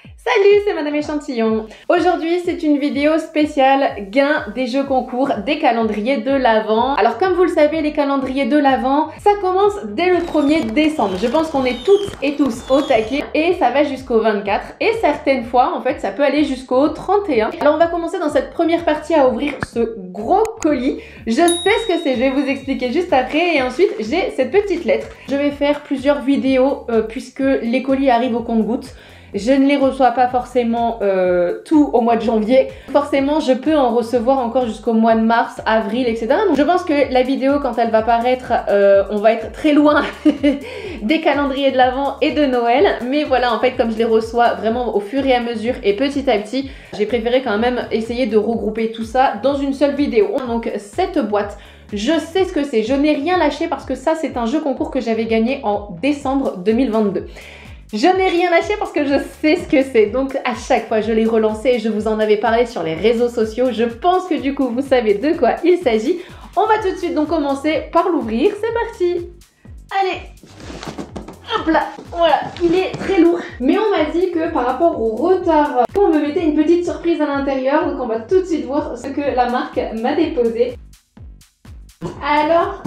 Salut, c'est Madame Échantillon. Aujourd'hui, c'est une vidéo spéciale gain des jeux concours des calendriers de l'Avent. Alors comme vous le savez, les calendriers de l'Avent, ça commence dès le 1er décembre. Je pense qu'on est toutes et tous au taquet et ça va jusqu'au 24 et certaines fois, en fait, ça peut aller jusqu'au 31. Alors on va commencer dans cette première partie à ouvrir ce gros colis. Je sais ce que c'est, je vais vous expliquer juste après et ensuite j'ai cette petite lettre. Je vais faire plusieurs vidéos puisque les colis arrivent au compte-gouttes. Je ne les reçois pas forcément tout au mois de janvier. Forcément, je peux en recevoir encore jusqu'au mois de mars, avril, etc. Donc, je pense que la vidéo, quand elle va paraître, on va être très loin des calendriers de l'Avent et de Noël. Mais voilà, en fait, comme je les reçois vraiment au fur et à mesure et petit à petit, j'ai préféré quand même essayer de regrouper tout ça dans une seule vidéo. Donc, cette boîte, je sais ce que c'est. Je n'ai rien lâché parce que ça, c'est un jeu concours que j'avais gagné en décembre 2022. Je n'ai rien lâché parce que je sais ce que c'est. Donc à chaque fois je l'ai relancé et je vous en avais parlé sur les réseaux sociaux. Je pense que du coup vous savez de quoi il s'agit. On va tout de suite donc commencer par l'ouvrir. C'est parti. Allez. Hop là. Voilà. Il est très lourd. Mais on m'a dit que par rapport au retard, on me mettait une petite surprise à l'intérieur. Donc on va tout de suite voir ce que la marque m'a déposé. Alors,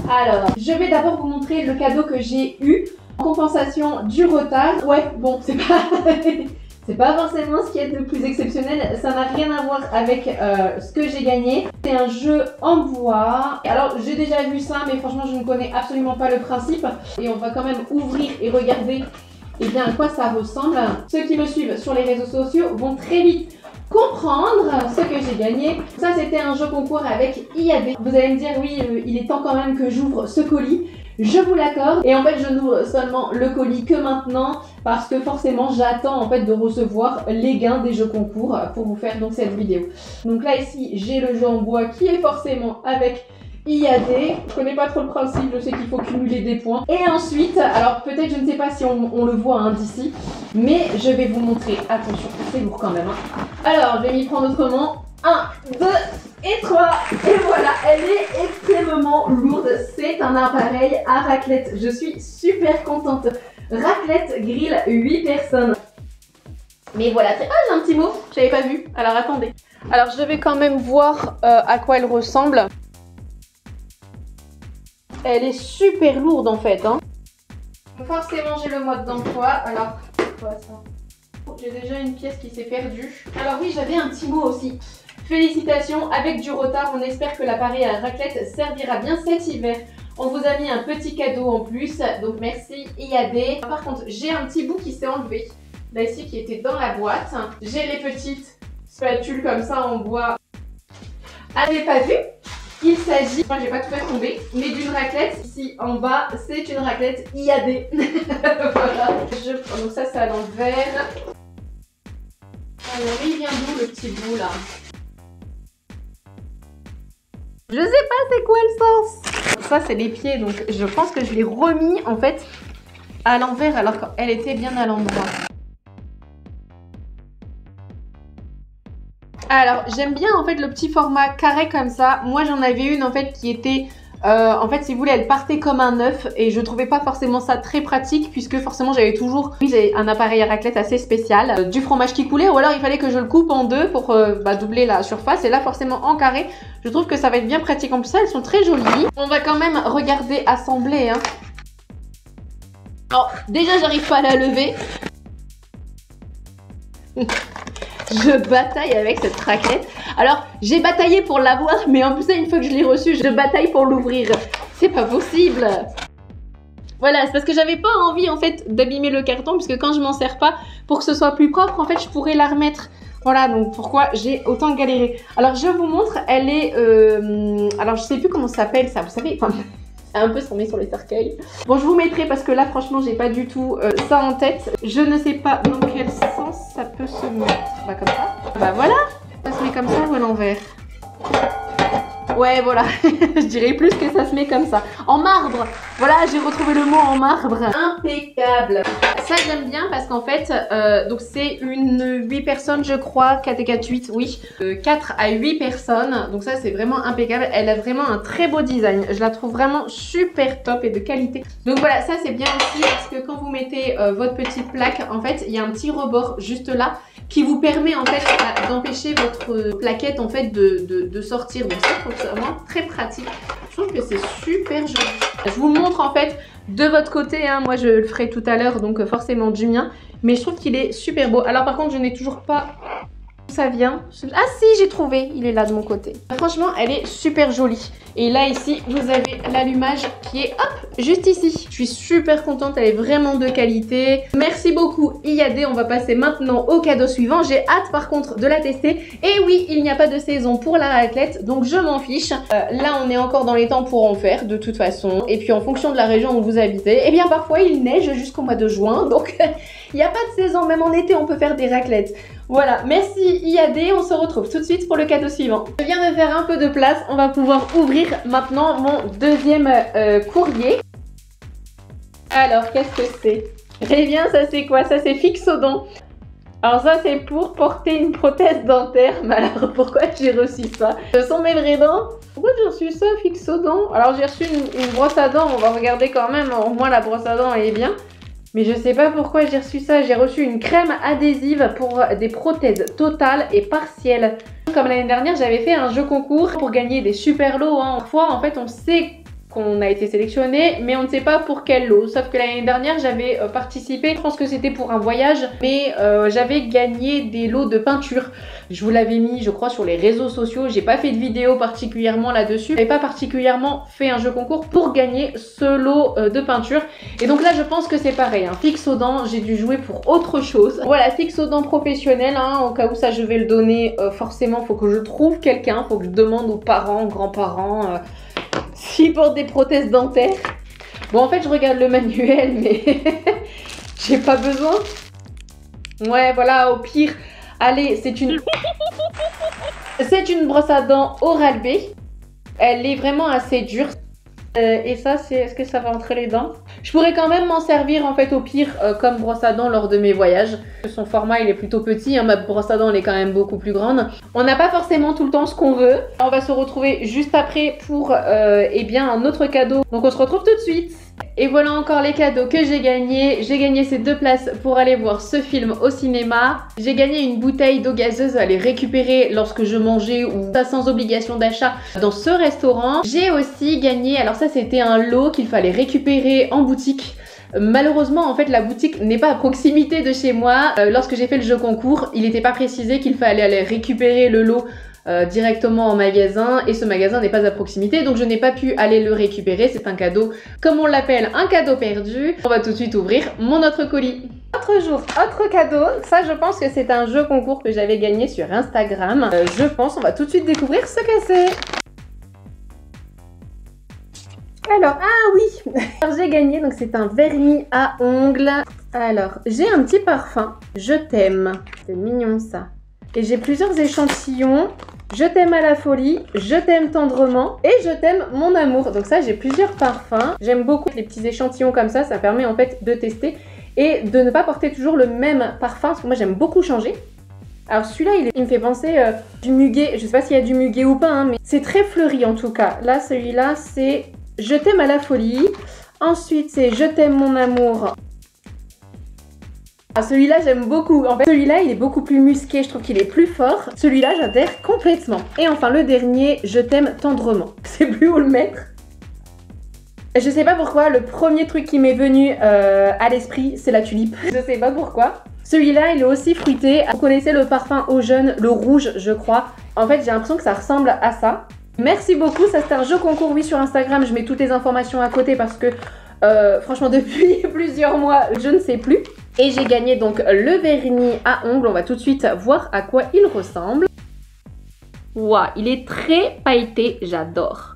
je vais d'abord vous montrer le cadeau que j'ai eu. En compensation du retard. Ouais, bon, c'est pas forcément ce qui est le plus exceptionnel. Ça n'a rien à voir avec ce que j'ai gagné. C'est un jeu en bois. Alors, j'ai déjà vu ça, mais franchement, je ne connais absolument pas le principe. Et on va quand même ouvrir et regarder eh bien, à quoi ça ressemble. Ceux qui me suivent sur les réseaux sociaux vont très vite comprendre ce que j'ai gagné. Ça, c'était un jeu concours avec IAD. Vous allez me dire, oui, il est temps quand même que j'ouvre ce colis. Je vous l'accorde. Et en fait, je n'ouvre seulement le colis que maintenant parce que forcément, j'attends en fait de recevoir les gains des jeux concours pour vous faire donc cette vidéo. Donc là, ici, j'ai le jeu en bois qui est forcément avec IAD. Je connais pas trop le principe, je sais qu'il faut cumuler des points. Et ensuite, alors peut-être, je ne sais pas si on le voit hein, d'ici, mais je vais vous montrer. Attention, c'est lourd quand même. Hein. Alors, je vais m'y prendre autrement. 1, 2 et 3. Et voilà, elle est extrêmement lourde. C'est un appareil à raclette. Je suis super contente. Raclette grill 8 personnes. Mais voilà, ah j'ai un petit mot, je n'avais pas vu. Alors attendez. Alors je vais quand même voir à quoi elle ressemble. Elle est super lourde en fait. Hein. Forcément j'ai le mode d'emploi. Alors, quoi ça? J'ai déjà une pièce qui s'est perdue. Alors oui, j'avais un petit mot aussi. Félicitations, avec du retard, on espère que l'appareil à raclette servira bien cet hiver. On vous a mis un petit cadeau en plus, donc merci IAD. Par contre, j'ai un petit bout qui s'est enlevé, là ici qui était dans la boîte. J'ai les petites spatules comme ça en bois. Ah, j'ai pas vu. Il s'agit, moi j'ai pas tout fait tomber, mais d'une raclette. Ici en bas, c'est une raclette IAD. Voilà. Donc ça c'est à l'envers. Alors il vient d'où le petit bout là? Je sais pas c'est quoi le sens. Ça c'est les pieds, donc je pense que je l'ai remis en fait à l'envers alors qu'elle était bien à l'endroit. Alors j'aime bien en fait le petit format carré comme ça. Moi j'en avais une en fait qui était en fait si vous voulez elle partait comme un œuf et je trouvais pas forcément ça très pratique puisque forcément j'avais toujours un appareil à raclette assez spécial, du fromage qui coulait ou alors il fallait que je le coupe en deux pour doubler la surface et là forcément en carré je trouve que ça va être bien pratique. En plus elles sont très jolies. On va quand même regarder assembler hein. Alors déjà j'arrive pas à la lever. Je bataille avec cette raclette. Alors, j'ai bataillé pour l'avoir, mais en plus, une fois que je l'ai reçue, je bataille pour l'ouvrir. C'est pas possible. Voilà, c'est parce que j'avais pas envie, en fait, d'abîmer le carton, puisque quand je m'en sers pas, pour que ce soit plus propre, en fait, je pourrais la remettre. Voilà, donc pourquoi j'ai autant galéré. Alors, je vous montre, elle est... alors, je sais plus comment ça s'appelle, ça, vous savez... Enfin, un peu s'en met sur les cercueils. Bon, je vous mettrai parce que là, franchement, j'ai pas du tout ça en tête. Je ne sais pas dans quel sens ça peut se mettre. Bah, comme ça. Bah, voilà. Ça se met comme ça ou à l'envers. Ouais, voilà, je dirais plus que ça se met comme ça. En marbre, voilà, j'ai retrouvé le mot en marbre. Impeccable. Ça, j'aime bien parce qu'en fait, donc c'est une 8 personnes, je crois, 4 et 4, 8, oui. 4 à 8 personnes, donc ça, c'est vraiment impeccable. Elle a vraiment un très beau design. Je la trouve vraiment super top et de qualité. Donc voilà, ça, c'est bien aussi parce que quand vous mettez votre petite plaque, en fait, il y a un petit rebord juste là qui vous permet en fait d'empêcher votre plaquette en fait de sortir. Donc ça, je trouve ça vraiment très pratique. Je trouve que c'est super joli. Je vous montre en fait de votre côté, hein. Moi je le ferai tout à l'heure, donc forcément du mien. Mais je trouve qu'il est super beau. Alors par contre, je n'ai toujours pas... Ça vient. Ah si, j'ai trouvé, il est là de mon côté. Franchement, elle est super jolie. Et là ici, vous avez l'allumage qui est hop, juste ici. Je suis super contente, elle est vraiment de qualité. Merci beaucoup IAD, on va passer maintenant au cadeau suivant. J'ai hâte par contre de la tester. Et oui, il n'y a pas de saison pour la raclette, donc je m'en fiche. Là, on est encore dans les temps pour en faire de toute façon. Et puis en fonction de la région où vous habitez, eh bien parfois il neige jusqu'au mois de juin. Donc il n'y a pas de saison, même en été on peut faire des raclettes. Voilà, merci IAD, on se retrouve tout de suite pour le cadeau suivant. Je viens de faire un peu de place, on va pouvoir ouvrir maintenant mon deuxième courrier. Alors, qu'est-ce que c'est? Eh bien, ça c'est quoi? Ça c'est Fixodent. Alors ça c'est pour porter une prothèse dentaire. Mais alors pourquoi j'ai reçu ça? Ce sont mes vraies dents? Pourquoi j'ai reçu ça, Fixodent? Alors j'ai reçu une brosse à dents, on va regarder quand même, au moins la brosse à dents elle est bien. Mais je sais pas pourquoi j'ai reçu ça. J'ai reçu une crème adhésive pour des prothèses totales et partielles. Comme l'année dernière, j'avais fait un jeu concours pour gagner des super lots. Parfois, en fait, on sait qu'on a été sélectionné, mais on ne sait pas pour quel lot. Sauf que l'année dernière, j'avais participé, je pense que c'était pour un voyage, mais j'avais gagné des lots de peinture. Je vous l'avais mis, je crois, sur les réseaux sociaux. J'ai pas fait de vidéo particulièrement là-dessus. J'avais pas particulièrement fait un jeu concours pour gagner ce lot de peinture. Et donc là, je pense que c'est pareil. Hein. Fixodent, j'ai dû jouer pour autre chose. Voilà, Fixodent professionnel. Hein, au cas où ça, je vais le donner. Forcément, faut que je trouve quelqu'un. Faut que je demande aux parents, grands-parents, s'ils portent des prothèses dentaires. Bon, en fait, je regarde le manuel, mais j'ai pas besoin. Ouais, voilà, au pire... Allez, c'est une brosse à dents Oral-B. Elle est vraiment assez dure. Et ça, c'est... Est-ce que ça va entre les dents? Je pourrais quand même m'en servir en fait au pire comme brosse à dents lors de mes voyages. Son format il est plutôt petit, hein. Ma brosse à dents elle est quand même beaucoup plus grande. On n'a pas forcément tout le temps ce qu'on veut. On va se retrouver juste après pour eh bien un autre cadeau. Donc on se retrouve tout de suite. Et voilà encore les cadeaux que j'ai gagnés. J'ai gagné ces 2 places pour aller voir ce film au cinéma. J'ai gagné une bouteille d'eau gazeuse à les récupérer lorsque je mangeais ou pas sans obligation d'achat dans ce restaurant. J'ai aussi gagné, alors ça c'était un lot qu'il fallait récupérer en boutique. Malheureusement, en fait, la boutique n'est pas à proximité de chez moi. Lorsque j'ai fait le jeu concours, il n'était pas précisé qu'il fallait aller récupérer le lot directement en magasin et ce magasin n'est pas à proximité, donc je n'ai pas pu aller le récupérer. C'est un cadeau, comme on l'appelle, un cadeau perdu. On va tout de suite ouvrir mon autre colis. Autre jour, autre cadeau. Ça, je pense que c'est un jeu concours que j'avais gagné sur Instagram. Je pense, on va tout de suite découvrir ce que c'est. Alors, ah oui, j'ai gagné, donc c'est un vernis à ongles. Alors, j'ai un petit parfum, Je t'aime. C'est mignon ça. Et j'ai plusieurs échantillons. Je t'aime à la folie, Je t'aime tendrement et Je t'aime mon amour. Donc ça, j'ai plusieurs parfums. J'aime beaucoup les petits échantillons comme ça permet en fait de tester et de ne pas porter toujours le même parfum parce que moi j'aime beaucoup changer. Alors celui-là, il me fait penser du muguet. Je sais pas s'il y a du muguet ou pas, hein, mais c'est très fleuri en tout cas. Là, celui-là, c'est Je t'aime à la folie. Ensuite, c'est Je t'aime mon amour. Ah, celui-là, j'aime beaucoup. En fait, celui-là, il est beaucoup plus musqué. Je trouve qu'il est plus fort. Celui-là, j'adhère complètement. Et enfin, le dernier, Je t'aime tendrement. Je sais plus où le mettre. Je sais pas pourquoi, le premier truc qui m'est venu à l'esprit, c'est la tulipe. Je sais pas pourquoi. Celui-là, il est aussi fruité. Vous connaissez le parfum Eau Jeune, le rouge, je crois. En fait, j'ai l'impression que ça ressemble à ça. Merci beaucoup. Ça, c'était un jeu concours, oui, sur Instagram. Je mets toutes les informations à côté parce que, franchement, depuis plusieurs mois, je ne sais plus. Et j'ai gagné donc le vernis à ongles. On va tout de suite voir à quoi il ressemble. Waouh, il est très pailleté, j'adore.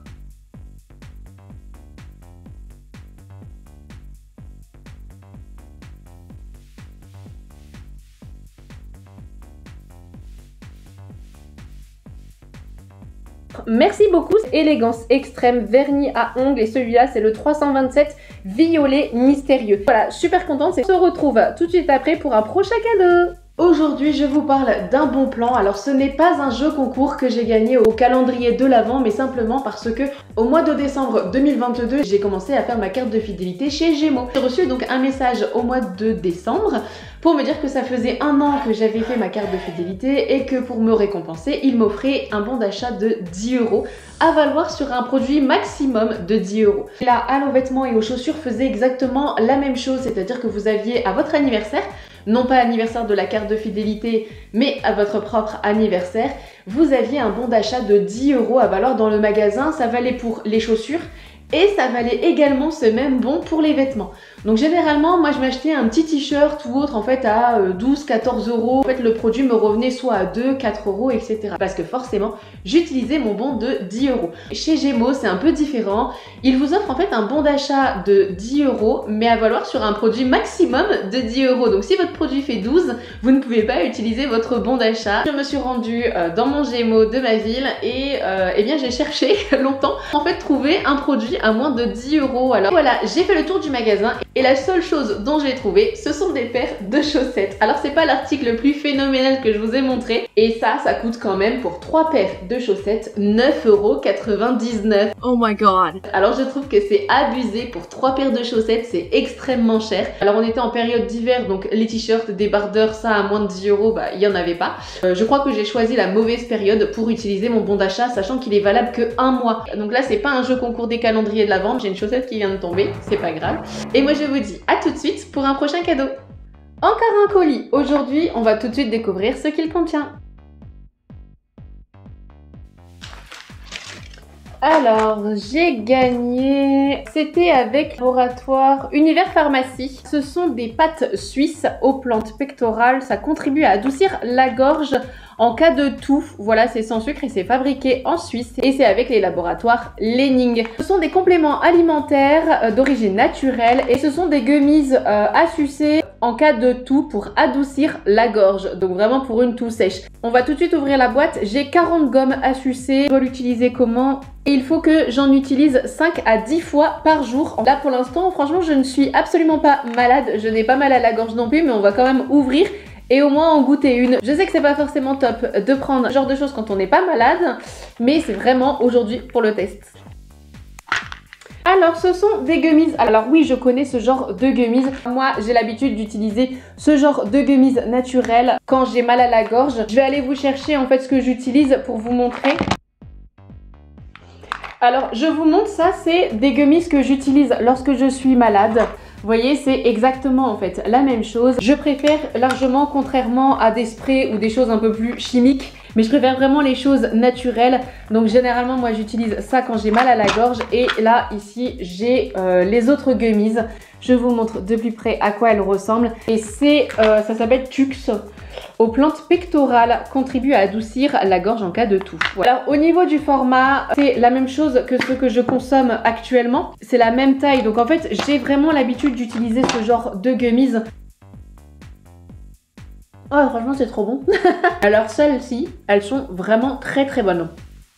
Merci beaucoup. Élégance extrême, vernis à ongles, et celui-là c'est le 327 violet mystérieux. Voilà, super contente. On se retrouve tout de suite après pour un prochain cadeau. Aujourd'hui, je vous parle d'un bon plan. Alors, ce n'est pas un jeu concours que j'ai gagné au calendrier de l'Avent, mais simplement parce que au mois de décembre 2022, j'ai commencé à faire ma carte de fidélité chez Gémeaux. J'ai reçu donc un message au mois de décembre pour me dire que ça faisait 1 an que j'avais fait ma carte de fidélité et que pour me récompenser, il m'offrait un bon d'achat de 10 € à valoir sur un produit maximum de 10 €. Là, à aux vêtements et aux chaussures faisait exactement la même chose, c'est-à-dire que vous aviez à votre anniversaire, non pas l'anniversaire de la carte de fidélité, mais à votre propre anniversaire, vous aviez un bon d'achat de 10 € à valoir dans le magasin. Ça valait pour les chaussures et ça valait également ce même bon pour les vêtements. Donc généralement, moi je m'achetais un petit t-shirt ou autre en fait à 12-14 €. En fait, le produit me revenait soit à 2-4 €, etc. Parce que forcément, j'utilisais mon bon de 10 €. Chez Gémeaux, c'est un peu différent. Ils vous offrent en fait un bon d'achat de 10 €, mais à valoir sur un produit maximum de 10 €. Donc si votre produit fait 12, vous ne pouvez pas utiliser votre bon d'achat. Je me suis rendue dans mon Gémeaux de ma ville et eh bien j'ai cherché longtemps en fait trouver un produit à moins de 10 €. Alors voilà, j'ai fait le tour du magasin et la seule chose dont j'ai trouvé, ce sont des paires de chaussettes. Alors c'est pas l'article le plus phénoménal que je vous ai montré, et ça coûte quand même pour 3 paires de chaussettes 9,99 €. Oh my god. Alors je trouve que c'est abusé pour 3 paires de chaussettes, c'est extrêmement cher. Alors on était en période d'hiver, donc les t-shirts, débardeurs, ça à moins de 10 €, bah il y en avait pas. Je crois que j'ai choisi la mauvaise période pour utiliser mon bon d'achat, sachant qu'il est valable que 1 mois. Donc là c'est pas un jeu concours des calendriers de l'Avent, j'ai une chaussette qui vient de tomber, c'est pas grave. Et moi je vous dis à tout de suite pour un prochain cadeau. Encore un colis. Aujourd'hui, on va tout de suite découvrir ce qu'il contient. Alors, j'ai gagné, c'était avec Laboratoire Univers Pharmacie. Ce sont des pâtes suisses aux plantes pectorales. Ça contribue à adoucir la gorge en cas de toux. Voilà, c'est sans sucre et c'est fabriqué en Suisse. Et c'est avec les laboratoires Lenning. Ce sont des compléments alimentaires d'origine naturelle et ce sont des gummies à sucer en cas de toux pour adoucir la gorge. Donc vraiment pour une toux sèche. On va tout de suite ouvrir la boîte. J'ai 40 gommes à sucer. Je dois l'utiliser comment ? Et il faut que j'en utilise 5 à 10 fois par jour. Là pour l'instant, franchement, je ne suis absolument pas malade. Je n'ai pas mal à la gorge non plus, mais on va quand même ouvrir et au moins en goûter une. Je sais que c'est pas forcément top de prendre ce genre de choses quand on n'est pas malade, mais c'est vraiment aujourd'hui pour le test. Alors ce sont des gummies. Alors oui, je connais ce genre de gummies. Moi j'ai l'habitude d'utiliser ce genre de gummies naturelles quand j'ai mal à la gorge. Je vais aller vous chercher en fait ce que j'utilise pour vous montrer. Alors je vous montre, ça c'est des gummies que j'utilise lorsque je suis malade. Vous voyez, c'est exactement en fait la même chose. Je préfère largement, contrairement à des sprays ou des choses un peu plus chimiques, mais je préfère vraiment les choses naturelles. Donc généralement moi j'utilise ça quand j'ai mal à la gorge. Et là ici j'ai les autres gummies. Je vous montre de plus près à quoi elles ressemblent. Et c'est ça s'appelle Tux. Aux plantes pectorales, contribue à adoucir la gorge en cas de toux. Voilà. Alors au niveau du format, c'est la même chose que ce que je consomme actuellement. C'est la même taille, donc en fait j'ai vraiment l'habitude d'utiliser ce genre de gummies. Oh franchement c'est trop bon. Alors celles-ci, elles sont vraiment très très bonnes.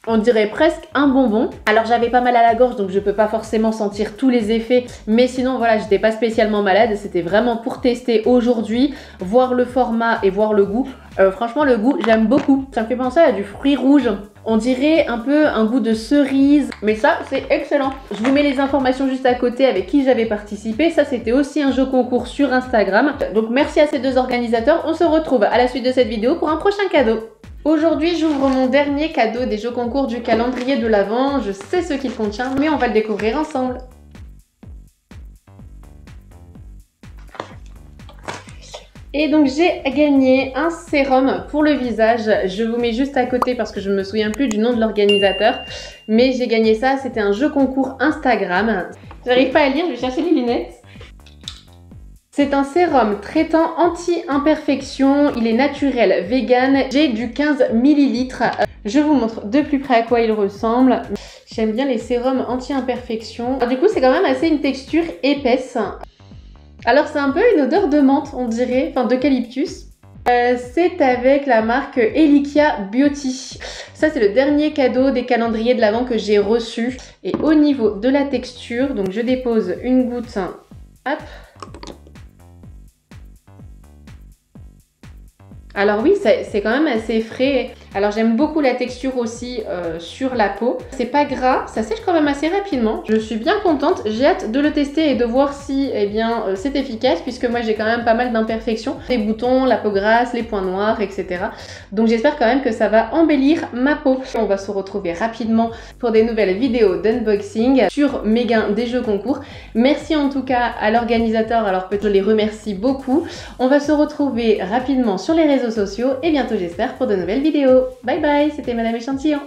On dirait presque un bonbon. Alors j'avais pas mal à la gorge donc je peux pas forcément sentir tous les effets, mais sinon voilà, j'étais pas spécialement malade. C'était vraiment pour tester aujourd'hui, voir le format et voir le goût. Franchement le goût j'aime beaucoup. Ça me fait penser à du fruit rouge. On dirait un peu un goût de cerise, mais ça c'est excellent. Je vous mets les informations juste à côté avec qui j'avais participé. Ça c'était aussi un jeu concours sur Instagram. Donc merci à ces deux organisateurs. On se retrouve à la suite de cette vidéo pour un prochain cadeau. Aujourd'hui, j'ouvre mon dernier cadeau des jeux concours du calendrier de l'Avent. Je sais ce qu'il contient, mais on va le découvrir ensemble. Et donc j'ai gagné un sérum pour le visage. Je vous mets juste à côté parce que je ne me souviens plus du nom de l'organisateur. Mais j'ai gagné ça, c'était un jeu concours Instagram. J'arrive pas à lire, je vais chercher les lunettes. C'est un sérum traitant anti-imperfection, il est naturel, vegan, j'ai du 15 ml. Je vous montre de plus près à quoi il ressemble. J'aime bien les sérums anti-imperfection. Du coup c'est quand même assez une texture épaisse. Alors c'est un peu une odeur de menthe on dirait, enfin d'eucalyptus. C'est avec la marque Elikia Beauty. Ça c'est le dernier cadeau des calendriers de l'Avent que j'ai reçu. Et au niveau de la texture, donc je dépose une goutte, hop. Alors oui, c'est quand même assez frais. Alors j'aime beaucoup la texture aussi sur la peau. C'est pas gras, ça sèche quand même assez rapidement. Je suis bien contente, j'ai hâte de le tester et de voir si c'est efficace puisque moi j'ai quand même pas mal d'imperfections. Les boutons, la peau grasse, les points noirs, etc. Donc j'espère quand même que ça va embellir ma peau. On va se retrouver rapidement pour des nouvelles vidéos d'unboxing sur mes gains des jeux concours. Merci en tout cas à l'organisateur, alors peut-être je les remercie beaucoup. On va se retrouver rapidement sur les réseaux sociaux et bientôt j'espère pour de nouvelles vidéos. Bye bye, c'était Madame Échantillon.